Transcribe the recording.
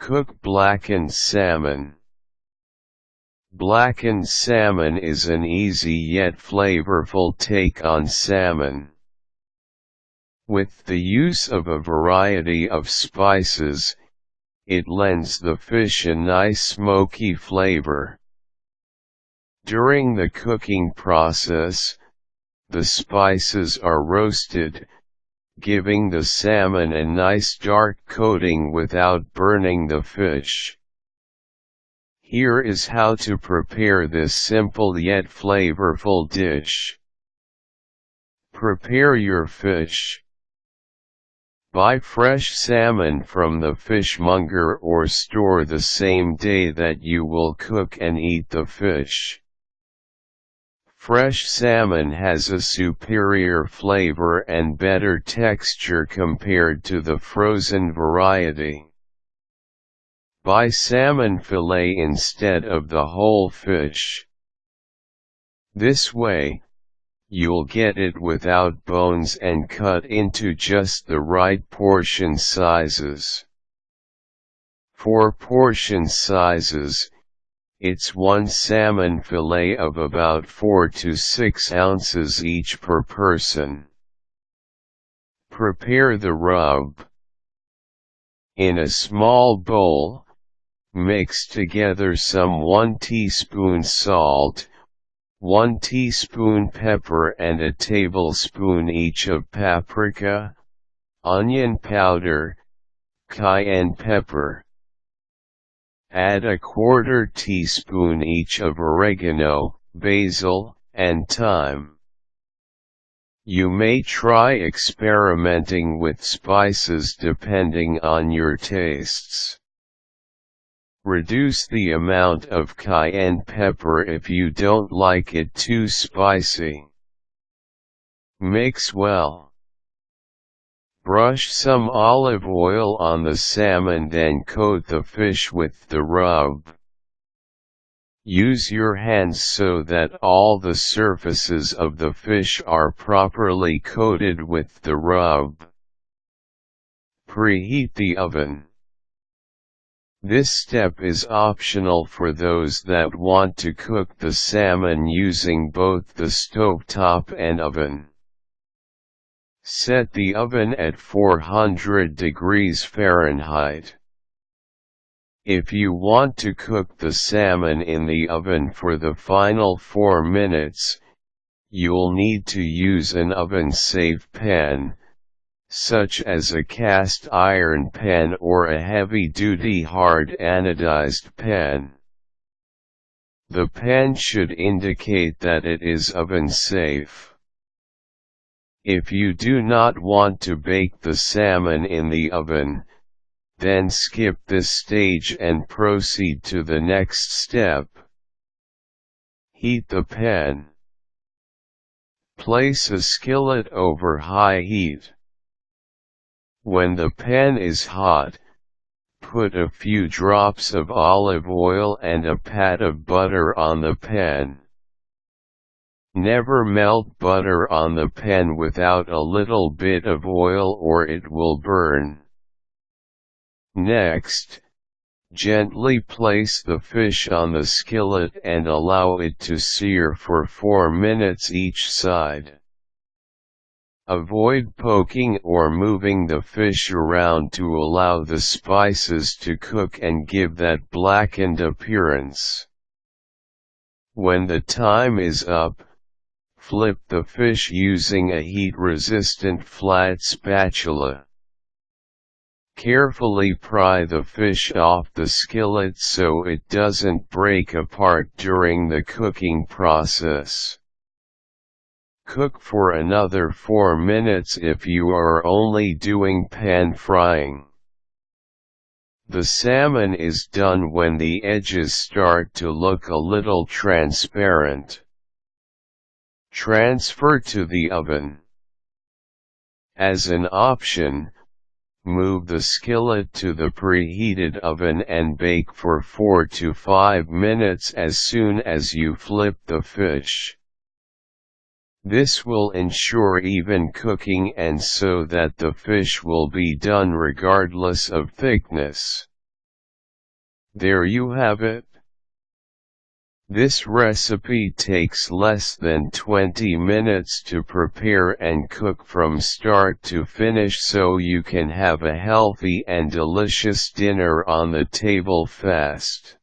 Cook blackened salmon. Blackened salmon is an easy yet flavorful take on salmon. With the use of a variety of spices, it lends the fish a nice smoky flavor. During the cooking process, the spices are roasted, giving the salmon a nice dark coating without burning the fish. Here is how to prepare this simple yet flavorful dish. Prepare your fish. Buy fresh salmon from the fishmonger or store the same day that you will cook and eat the fish. Fresh salmon has a superior flavor and better texture compared to the frozen variety. Buy salmon fillet instead of the whole fish. This way, you'll get it without bones and cut into just the right portion sizes. For portion sizes, it's one salmon fillet of about 4 to 6 ounces each per person. Prepare the rub. In a small bowl, mix together some 1 teaspoon salt, 1 teaspoon pepper and a tablespoon each of paprika, onion powder, cayenne pepper. Add a 1/4 teaspoon each of oregano, basil, and thyme. You may try experimenting with spices depending on your tastes. Reduce the amount of cayenne pepper if you don't like it too spicy. Mix well. Brush some olive oil on the salmon, then coat the fish with the rub. Use your hands so that all the surfaces of the fish are properly coated with the rub. Preheat the oven. This step is optional for those that want to cook the salmon using both the stovetop and oven. Set the oven at 400 degrees Fahrenheit. If you want to cook the salmon in the oven for the final 4 minutes, you'll need to use an oven-safe pan, such as a cast iron pan or a heavy-duty hard anodized pan. The pan should indicate that it is oven-safe. If you do not want to bake the salmon in the oven, then skip this stage and proceed to the next step. Heat the pan. Place a skillet over high heat. When the pan is hot, put a few drops of olive oil and a pat of butter on the pan. Never melt butter on the pan without a little bit of oil or it will burn. Next, gently place the fish on the skillet and allow it to sear for 4 minutes each side. Avoid poking or moving the fish around to allow the spices to cook and give that blackened appearance. When the time is up, flip the fish using a heat-resistant flat spatula. Carefully pry the fish off the skillet so it doesn't break apart during the cooking process. Cook for another 4 minutes if you are only doing pan frying. The salmon is done when the edges start to look a little transparent. Transfer to the oven. As an option, move the skillet to the preheated oven and bake for 4 to 5 minutes as soon as you flip the fish. This will ensure even cooking and so that the fish will be done regardless of thickness. There you have it. This recipe takes less than 20 minutes to prepare and cook from start to finish, so you can have a healthy and delicious dinner on the table fast.